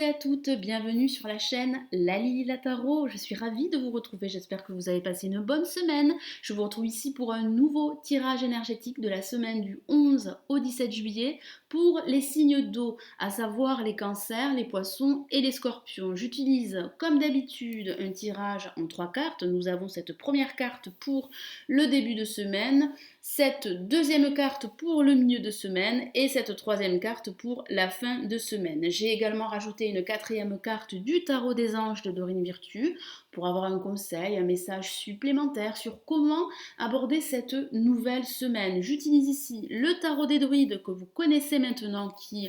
Et à toutes, bienvenue sur la chaîne Lali la Tarot. Je suis ravie de vous retrouver, j'espère que vous avez passé une bonne semaine. Je vous retrouve ici pour un nouveau tirage énergétique de la semaine du 11 au 17 juillet pour les signes d'eau, à savoir les cancers, les poissons et les scorpions. J'utilise comme d'habitude un tirage en 3 cartes. Nous avons cette première carte pour le début de semaine, cette deuxième carte pour le milieu de semaine et cette troisième carte pour la fin de semaine. J'ai également rajouté une quatrième carte du tarot des anges de Dorine Virtue pour avoir un conseil, un message supplémentaire sur comment aborder cette nouvelle semaine. J'utilise ici le tarot des druides que vous connaissez maintenant qui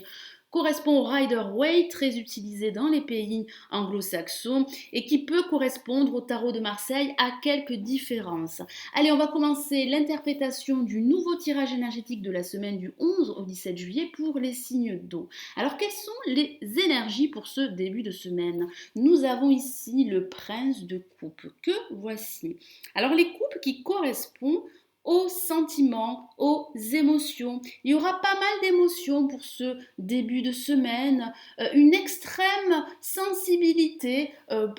correspond au Rider-Waite, très utilisé dans les pays anglo-saxons et qui peut correspondre au tarot de Marseille à quelques différences. Allez, on va commencer l'interprétation du nouveau tirage énergétique de la semaine du 11 au 17 juillet pour les signes d'eau. Alors, quelles sont les énergies pour ce début de semaine? Nous avons ici le prince de coupe que voici. Alors, les coupes qui correspondent aux sentiments, aux émotions. Il y aura pas mal d'émotions pour ce début de semaine, une extrême sensibilité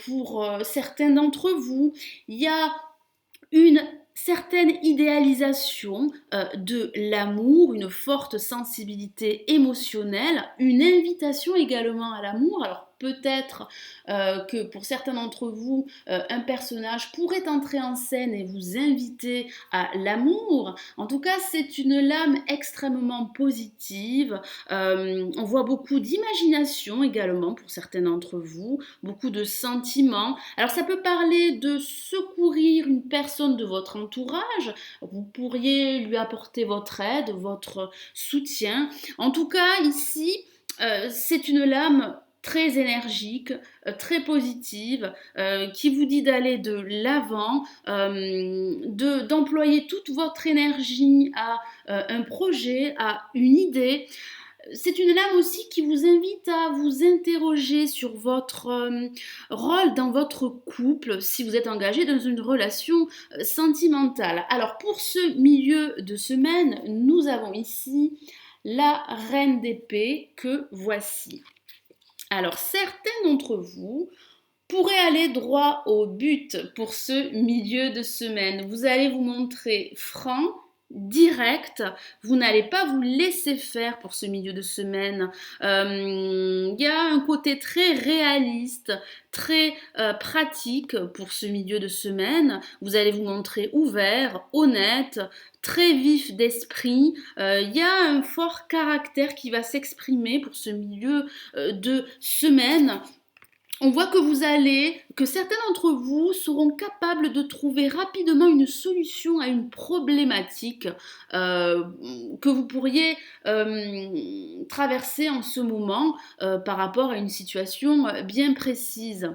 pour certains d'entre vous. Il y a une certaine idéalisation de l'amour, une forte sensibilité émotionnelle, une invitation également à l'amour. Alors peut-être que pour certains d'entre vous, un personnage pourrait entrer en scène et vous inviter à l'amour. En tout cas, c'est une lame extrêmement positive. On voit beaucoup d'imagination également pour certains d'entre vous, beaucoup de sentiments. Alors ça peut parler de secourir une personne de votre entourage, vous pourriez lui apporter votre aide, votre soutien. En tout cas, ici, c'est une lame très énergique, très positive, qui vous dit d'aller de l'avant, d'employer toute votre énergie à un projet, à une idée. C'est une lame aussi qui vous invite à vous interroger sur votre rôle dans votre couple, si vous êtes engagé dans une relation sentimentale. Alors pour ce milieu de semaine, nous avons ici la reine d'épée que voici. Alors certains d'entre vous pourraient aller droit au but pour ce milieu de semaine. Vous allez vous montrer franc, direct, vous n'allez pas vous laisser faire pour ce milieu de semaine. Il y a un côté très réaliste, très pratique pour ce milieu de semaine. Vous allez vous montrer ouvert, honnête, très vif d'esprit. Il y a un fort caractère qui va s'exprimer pour ce milieu de semaine. On voit que certains d'entre vous seront capables de trouver rapidement une solution à une problématique que vous pourriez traverser en ce moment par rapport à une situation bien précise.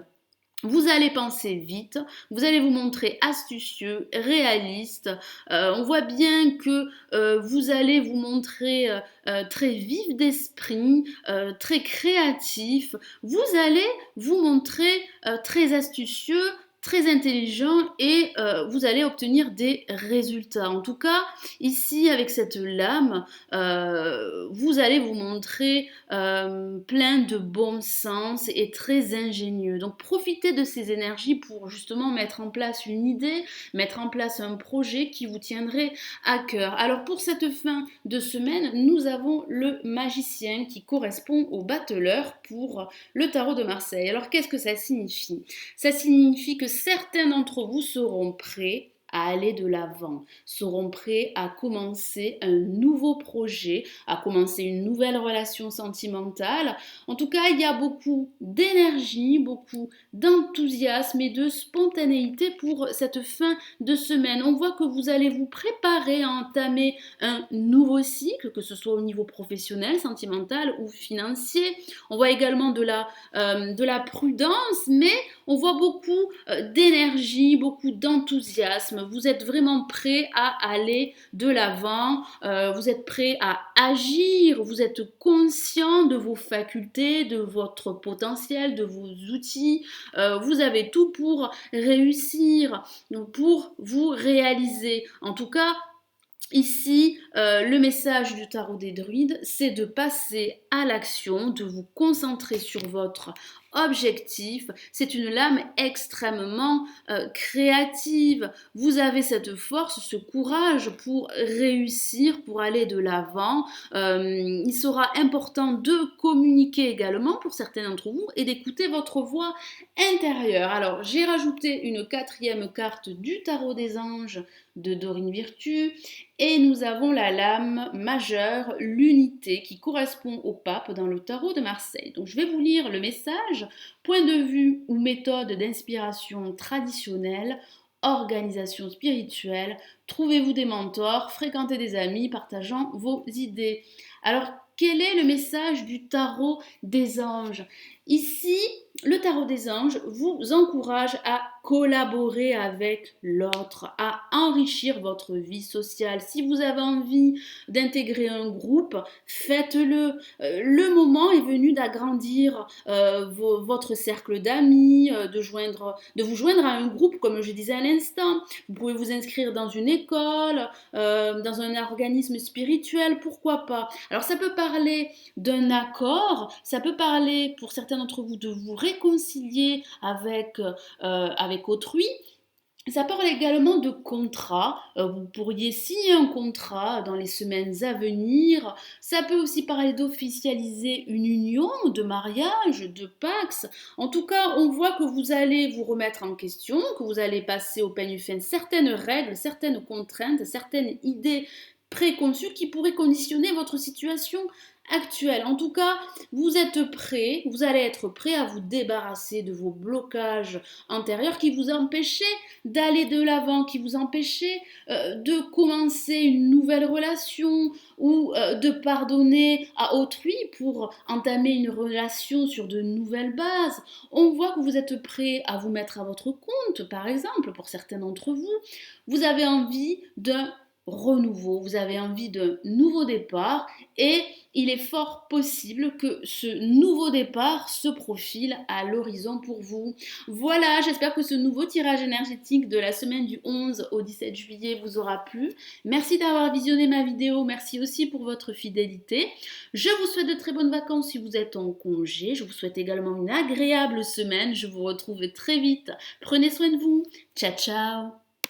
Vous allez penser vite, vous allez vous montrer astucieux, réaliste. On voit bien que vous allez vous montrer très vif d'esprit, très créatif. Vous allez vous montrer très astucieux, très intelligent et vous allez obtenir des résultats. En tout cas, ici avec cette lame, vous allez vous montrer plein de bon sens et très ingénieux. Donc profitez de ces énergies pour justement mettre en place une idée, mettre en place un projet qui vous tiendrait à cœur. Alors pour cette fin de semaine, nous avons le magicien qui correspond au battleur pour le tarot de Marseille. Alors qu'est-ce que ça signifie? Ça signifie que certains d'entre vous seront prêts à aller de l'avant, seront prêts à commencer un nouveau projet, à commencer une nouvelle relation sentimentale. En tout cas, il y a beaucoup d'énergie, beaucoup d'enthousiasme et de spontanéité pour cette fin de semaine. On voit que vous allez vous préparer à entamer un nouveau cycle, que ce soit au niveau professionnel, sentimental ou financier. On voit également de la prudence, mais on voit beaucoup d'énergie, beaucoup d'enthousiasme. Vous êtes vraiment prêt à aller de l'avant, vous êtes prêt à agir, vous êtes conscient de vos facultés, de votre potentiel, de vos outils. Vous avez tout pour réussir, pour vous réaliser. En tout cas, ici, le message du tarot des druides, c'est de passer à l'action, de vous concentrer sur votre objectif. C'est une lame extrêmement créative. Vous avez cette force, ce courage pour réussir, pour aller de l'avant. Il sera important de communiquer également pour certains d'entre vous et d'écouter votre voix intérieure. Alors, j'ai rajouté une quatrième carte du tarot des anges de Dorine Virtue et nous avons la lame majeure, l'unité, qui correspond au pape dans le tarot de Marseille. Donc, je vais vous lire le message. Point de vue ou méthode d'inspiration traditionnelle, organisation spirituelle, trouvez-vous des mentors, fréquentez des amis partageant vos idées. Alors, quel est le message du tarot des anges? Ici, le tarot des anges vous encourage à collaborer avec l'autre, à enrichir votre vie sociale. Si vous avez envie d'intégrer un groupe, faites-le. Le moment est venu d'agrandir votre cercle d'amis, de vous joindre à un groupe, comme je disais à l'instant. Vous pouvez vous inscrire dans une école, dans un organisme spirituel, pourquoi pas. Alors ça peut parler d'un accord, ça peut parler pour certains d'entre vous de vous réconcilier avec autrui. Ça parle également de contrat. Vous pourriez signer un contrat dans les semaines à venir. Ça peut aussi parler d'officialiser une union, de mariage, de pax. En tout cas, on voit que vous allez vous remettre en question, que vous allez passer au peigne fin certaines règles, certaines contraintes, certaines idées préconçues qui pourraient conditionner votre situation actuelle. En tout cas, vous êtes prêt, vous allez être prêt à vous débarrasser de vos blocages antérieurs qui vous empêchaient d'aller de l'avant, qui vous empêchaient de commencer une nouvelle relation ou de pardonner à autrui pour entamer une relation sur de nouvelles bases. On voit que vous êtes prêt à vous mettre à votre compte, par exemple, pour certains d'entre vous. Vous avez envie d'un renouveau, vous avez envie d'un nouveau départ et il est fort possible que ce nouveau départ se profile à l'horizon pour vous. Voilà, j'espère que ce nouveau tirage énergétique de la semaine du 11 au 17 juillet vous aura plu. Merci d'avoir visionné ma vidéo, merci aussi pour votre fidélité. Je vous souhaite de très bonnes vacances si vous êtes en congé. Je vous souhaite également une agréable semaine. Je vous retrouve très vite. Prenez soin de vous. Ciao, ciao.